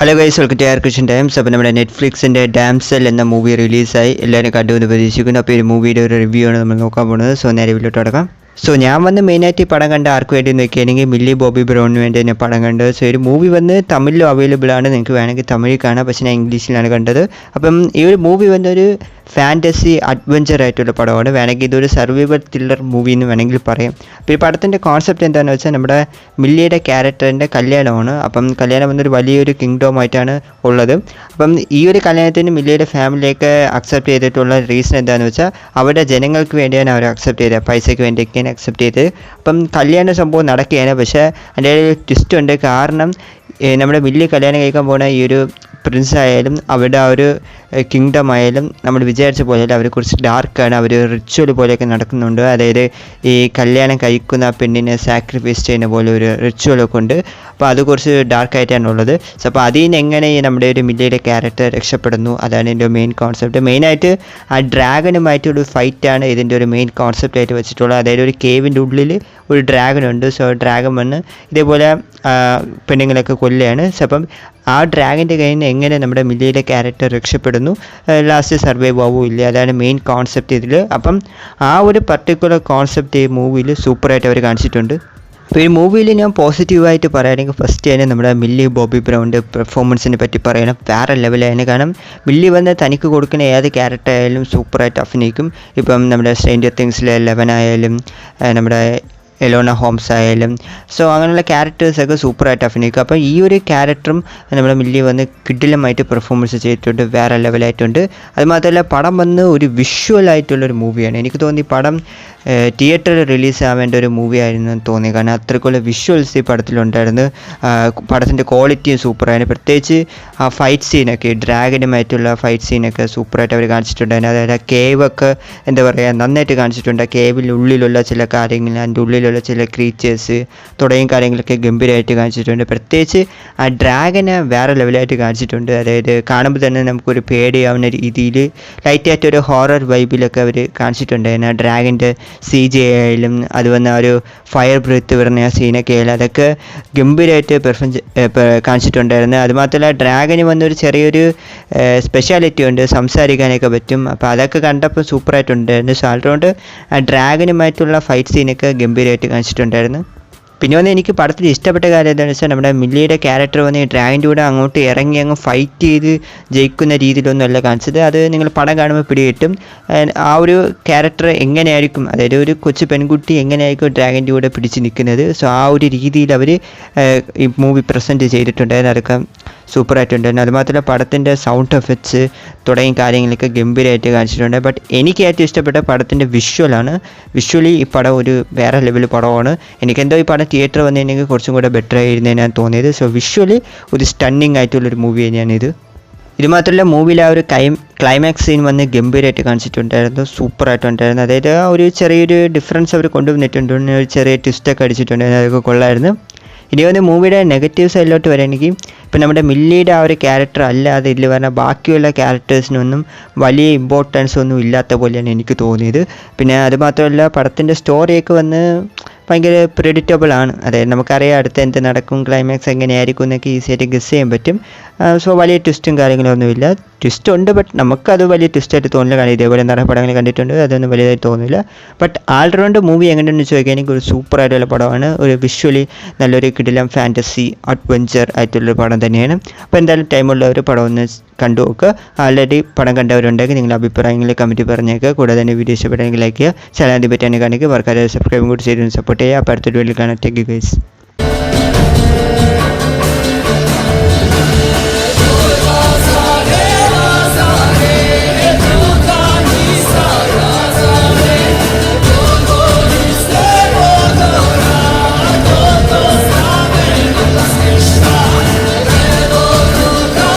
Hello guys, welcome to Question Times. അപ്പോൾ നമ്മുടെ നെറ്റ്ഫ്ലിക്സിൻ്റെ ഡാംസെൽ എന്ന മൂവി റിലീസായി. എല്ലാവരും കണ്ടുവന്ന് പ്രതീക്ഷിക്കുന്നു. അപ്പോൾ ഈ മൂവിയുടെ ഒരു റിവ്യൂ ആണ് നമ്മൾ നോക്കാൻ പോകുന്നത്. സോ നേരെ വീട്ടിലോട്ട് തുടങ്ങാം. സോ ഞാൻ വന്ന് മെയിനായിട്ട് ഈ പടം കണ്ട് ആർക്ക് വേണ്ടി നോക്കിയാണെങ്കിൽ മില്ലി ബോബി ബ്രൗണിന് വേണ്ടി തന്നെ പടം കണ്ടത്. സോ ഒരു മൂവി വന്ന് തമിഴിലും അവൈലബിൾ ആണ്, നിങ്ങൾക്ക് വേണമെങ്കിൽ തമിഴിൽ കാണാം. പക്ഷേ ഞാൻ ഇംഗ്ലീഷിലാണ് കണ്ടത്. അപ്പം ഈ ഒരു മൂവി വന്നൊരു ഫാൻറ്റസി അഡ്വഞ്ചർ ആയിട്ടുള്ള പടമാണ്. വേണമെങ്കിൽ ഇതൊരു സർവൈവൽ ത്രില്ലർ മൂവി എന്ന് വേണമെങ്കിൽ പറയാം. അപ്പോൾ ഈ പടത്തിൻ്റെ കോൺസെപ്റ്റ് എന്താണെന്ന് വെച്ചാൽ നമ്മുടെ മില്ലിയുടെ ക്യാരക്ടറിൻ്റെ കല്യാണമാണ്. അപ്പം കല്യാണം വന്നൊരു വലിയൊരു കിങ്ഡം ആയിട്ടാണ് ഉള്ളത്. അപ്പം ഈ ഒരു കല്യാണത്തിന് മില്ലിയുടെ ഫാമിലിയൊക്കെ അക്സെപ്റ്റ് ചെയ്തിട്ടുള്ള റീസൺ എന്താണെന്ന് വെച്ചാൽ അവരുടെ ജനങ്ങൾക്ക് വേണ്ടിയാണ് അവർ അക്സെപ്റ്റ് ചെയ്തത്, പൈസയ്ക്ക് വേണ്ടിയൊക്കെയാണ് അക്സെപ്റ്റ് ചെയ്തത്. അപ്പം കല്യാണ സംഭവം നടക്കുകയാണ്. പക്ഷേ അതിൻ്റെ ഒരു ട്വിസ്റ്റ് ഉണ്ട്. കാരണം നമ്മുടെ മില്ലി കല്യാണം കഴിക്കാൻ പോകുന്ന ഈ ഒരു പ്രിൻസ് ആയാലും അവരുടെ ആ ഒരു കിങ്ഡം ആയാലും നമ്മൾ വിചാരിച്ച പോലെയല്ല, അവർ കുറച്ച് ഡാർക്കാണ്. അവർ റിച്വൽ പോലെയൊക്കെ നടക്കുന്നുണ്ട്. അതായത് ഈ കല്യാണം കഴിക്കുന്ന പെണ്ണിനെ സാക്രിഫൈസ് ചെയ്യുന്ന പോലെ ഒരു റിച്വലൊക്കെ ഉണ്ട്. അപ്പോൾ അത് കുറച്ച് ഡാർക്കായിട്ടാണ് ഉള്ളത്. സോ അപ്പോൾ അതിൽ നിന്ന് എങ്ങനെ നമ്മുടെ ഒരു മില്ലിയുടെ ക്യാരക്ടർ രക്ഷപ്പെടുന്നു, അതാണ് ഇതിൻ്റെ മെയിൻ കോൺസെപ്റ്റ്. മെയിനായിട്ട് ആ ഡ്രാഗനുമായിട്ടൊരു ഫൈറ്റാണ് ഇതിൻ്റെ ഒരു മെയിൻ കോൺസെപ്റ്റായിട്ട് വെച്ചിട്ടുള്ളത്. അതായത് ഒരു കേവിൻ്റെ ഉള്ളിൽ ഒരു ഡ്രാഗനുണ്ട്. സോ ഡ്രാഗൻ വന്ന് ഇതേപോലെ പെണ്ണുങ്ങളൊക്കെ കൊല്ലുകയാണ്. സോ അപ്പം ആ ഡ്രാഗൻ്റെ കയ്യിൽ നിന്ന് എങ്ങനെ നമ്മുടെ മില്ലിയുടെ ക്യാരക്ടർ രക്ഷപ്പെടുന്നു, ലാസ്റ്റ് സർവൈവ് ആവുമില്ല, അതാണ് മെയിൻ കോൺസെപ്റ്റ് ഇതിൽ. അപ്പം ആ ഒരു പർട്ടിക്കുലർ കോൺസെപ്റ്റ് ഈ മൂവിയിൽ സൂപ്പറായിട്ട് അവർ കാണിച്ചിട്ടുണ്ട്. അപ്പോൾ ഈ മൂവിയിൽ ഞാൻ പോസിറ്റീവായിട്ട് പറയുകയാണെങ്കിൽ ഫസ്റ്റ് തന്നെ നമ്മുടെ മില്ലി ബോബി ബ്രൗണിൻ്റെ പെർഫോമൻസിനെ പറ്റി പറയണം. വേറെ ലെവലായിരുന്നു. കാരണം മില്ലി വന്ന് തനിക്ക് കൊടുക്കുന്ന ഏത് ക്യാരക്ടർ ആയാലും സൂപ്പറായിട്ട് അഭിനയിക്കും. ഇപ്പം നമ്മുടെ സ്ട്രേഞ്ചർ തിങ്സിലെ ലെവൻ ആയാലും നമ്മുടെ എലോണ ഹോംസ് ആയാലും സോ അങ്ങനെയുള്ള ക്യാരക്ടേഴ്സൊക്കെ സൂപ്പറായിട്ട് അഭിനയിക്കും. അപ്പോൾ ഈ ഒരു ക്യാരക്ടറും നമ്മുടെ മില്ലി വന്ന് കിടിലമായിട്ട് പെർഫോമൻസ് ചെയ്തിട്ടുണ്ട്, വേറെ ലെവലായിട്ടുണ്ട്. അതുമാത്രമല്ല പടം വന്ന് ഒരു വിഷ്വലായിട്ടുള്ളൊരു മൂവിയാണ്. എനിക്ക് തോന്നി പടം തിയേറ്ററിൽ റിലീസ് ആവേണ്ട ഒരു മൂവി ആയിരുന്നു തോന്നി. കാരണം അത്രയ്ക്കുള്ള വിഷ്വൽസ് ഈ പടത്തിലുണ്ടായിരുന്നു. പടത്തിൻ്റെ ക്വാളിറ്റിയും സൂപ്പറായിരുന്നു. പ്രത്യേകിച്ച് ആ ഫൈറ്റ് സീനൊക്കെ, ഡ്രാഗനുമായിട്ടുള്ള ഫൈറ്റ് സീനൊക്കെ സൂപ്പറായിട്ട് അവർ കാണിച്ചിട്ടുണ്ടായിരുന്നു. അതായത് ആ കേവൊക്കെ എന്താ പറയുക നന്നായിട്ട് കാണിച്ചിട്ടുണ്ട്. ആ കേവിനുള്ളിലുള്ള ചില കാര്യങ്ങൾ, അതിൻ്റെ ഉള്ളിലുള്ള ചില ക്രീച്ചേഴ്സ് തുടങ്ങിയ കാര്യങ്ങളൊക്കെ ഗംഭീരമായിട്ട് കാണിച്ചിട്ടുണ്ട്. പ്രത്യേകിച്ച് ആ ഡ്രാഗനെ വേറെ ലെവലായിട്ട് കാണിച്ചിട്ടുണ്ട്. അതായത് കാണുമ്പോൾ തന്നെ നമുക്കൊരു പേടിയാവുന്ന രീതിയിൽ ലൈറ്റായിട്ടൊരു ഹൊറർ വൈബിലൊക്കെ അവർ കാണിച്ചിട്ടുണ്ടായിരുന്നു. ആ ഡ്രാഗൻ്റെ CG ആയാലും അത് വന്ന ഒരു ഫയർ ബ്രീത്ത് വരുന്ന ആ സീനൊക്കെ ആയാലും അതൊക്കെ ഗംഭീരമായിട്ട് കാണിച്ചിട്ടുണ്ടായിരുന്നു. അതുമാത്രമല്ല ഡ്രാഗന് വന്നൊരു ചെറിയൊരു സ്പെഷ്യാലിറ്റി ഉണ്ട്, സംസാരിക്കാനൊക്കെ പറ്റും. അപ്പോൾ അതൊക്കെ കണ്ടപ്പോൾ സൂപ്പറായിട്ടുണ്ടായിരുന്നു. സോ അതുകൊണ്ട് ആ ഡ്രാഗനുമായിട്ടുള്ള ഫൈറ്റ് സീനൊക്കെ ഗംഭീരമായിട്ട് കാണിച്ചിട്ടുണ്ടായിരുന്നു. പിന്നെ വന്ന് എനിക്ക് പടത്തിൽ ഇഷ്ടപ്പെട്ട കാര്യം എന്താണെന്ന് വെച്ചാൽ നമ്മുടെ മില്ലിയുടെ ക്യാരക്ടർ വന്ന് ഡ്രാഗൻ്റെ കൂടെ അങ്ങോട്ട് ഇറങ്ങി അങ്ങ് ഫൈറ്റ് ചെയ്ത് ജയിക്കുന്ന രീതിയിലൊന്നും അല്ല കാണിച്ചത്. അത് നിങ്ങൾ പടം കാണുമ്പോൾ പിടികിട്ടും. ആ ഒരു ക്യാരക്ടർ എങ്ങനെയായിരിക്കും, അതായത് ഒരു കൊച്ചു പെൺകുട്ടി എങ്ങനെയായിരിക്കും ഡ്രാഗൻ്റെ കൂടെ പിടിച്ച് നിൽക്കുന്നത്. സോ ആ ഒരു രീതിയിൽ അവർ ഈ മൂവി പ്രസൻറ്റ് ചെയ്തിട്ടുണ്ടായിരുന്നു. അതൊക്കെ സൂപ്പറായിട്ടുണ്ടായിരുന്നു. അതുമാത്രമല്ല പടത്തിൻ്റെ സൗണ്ട് എഫക്ട്സ് തുടങ്ങിയ കാര്യങ്ങളൊക്കെ ഗംഭീരമായിട്ട് കാണിച്ചിട്ടുണ്ട്. ബട്ട് എനിക്ക് ഏറ്റവും ഇഷ്ടപ്പെട്ട പടത്തിൻ്റെ വിഷ്വലാണ്. വിഷ്വലി ഈ പടം ഒരു വേറെ ലെവൽ പടമാണ്. എനിക്കെന്തോ ഈ പടം തിയേറ്റർ വന്നിട്ടുണ്ടെങ്കിൽ കുറച്ചും കൂടെ ബെറ്റർ ആയിരുന്നതിനാണ് തോന്നിയത്. സോ വിഷ്വലി ഒരു സ്റ്റണ്ണിങ് ആയിട്ടുള്ളൊരു മൂവി തന്നെയാണ് ഇത്. ഇത് മാത്രമല്ല മൂവിയിൽ ആ ഒരു ക്ലൈമാക്സ് സീൻ വന്ന് ഗംഭീരമായിട്ട് കാണിച്ചിട്ടുണ്ടായിരുന്നു, സൂപ്പറായിട്ടുണ്ടായിരുന്നു. അതായത് ആ ഒരു ചെറിയൊരു ഡിഫറൻസ് അവർ കൊണ്ടുവന്നിട്ടുണ്ട്, ഒരു ചെറിയ ട്വിസ്റ്റൊക്കെ അടിച്ചിട്ടുണ്ടായിരുന്നു, അതൊക്കെ കൊള്ളായിരുന്നു. ഇനി വന്ന് മൂവിയുടെ നെഗറ്റീവ് സൈഡിലോട്ട് വരികയാണെങ്കിൽ ഇപ്പം നമ്മുടെ മില്ലിയുടെ ആ ഒരു ക്യാരക്ടർ അല്ലാതെ ഇതിൽ പറഞ്ഞാൽ ബാക്കിയുള്ള ക്യാരക്ടേഴ്സിനൊന്നും വലിയ ഇമ്പോർട്ടൻസ് ഒന്നും ഇല്ലാത്ത പോലെയാണ് എനിക്ക് തോന്നിയത്. പിന്നെ അതുമാത്രമല്ല പടത്തിൻ്റെ സ്റ്റോറിയൊക്കെ വന്ന് ഭയങ്കര പ്രെഡിക്റ്റബിൾ ആണ്. അതായത് നമുക്കറിയാം അടുത്ത് എന്ത് നടക്കും, ക്ലൈമാക്സ് എങ്ങനെയായിരിക്കും എന്നൊക്കെ ഈസിയായിട്ട് ഗസ് ചെയ്യാൻ പറ്റും. സോ വലിയ ട്വിസ്റ്റും കാര്യങ്ങളൊന്നുമില്ല. ട്വിസ്റ്റ് ഉണ്ട്, ബട്ട് നമുക്കത് വലിയ ട്വിസ്റ്റായിട്ട് തോന്നില്ല. കാരണം ഇതേപോലെ നിറയെ പടങ്ങൾ കണ്ടിട്ടുണ്ട്, അതൊന്നും വലിയതായിട്ട് തോന്നില്ല. ബട്ട് ആൾറൗണ്ട് മൂവി എങ്ങനെയുണ്ടെന്ന് ചോദിക്കാൻ എനിക്ക് ഒരു സൂപ്പറായിട്ടുള്ള പടമാണ്. ഒരു വിഷ്വലി നല്ലൊരു കിടിലം ഫാൻറ്റസി അഡ്വഞ്ചർ ആയിട്ടുള്ളൊരു പടം തന്നെയാണ്. അപ്പോൾ എന്തായാലും ടൈമുള്ളവർ പടം ഒന്ന് കണ്ടു നോക്കുക. ആൾറെഡി പടം കണ്ടവരുണ്ടെങ്കിൽ നിങ്ങളുടെ അഭിപ്രായങ്ങൾ കമൻറ്റ് പറഞ്ഞേക്കുക. കൂടാതെ തന്നെ വീഡിയോ ഇഷ്ടപ്പെട്ടെങ്കിൽ ലൈക്ക് ചെയ്യുക, ചാനൽ പറ്റാൻ കാണിക്കുക, വർക്കാരെ സബ്സ്ക്രൈബും കൂടി ചെയ്ത് സപ്പോർട്ട് ചെയ്യുക. അപ്പോൾ അടുത്തൊരു വീഡിയോയിൽ കാണാം. Thank you guys.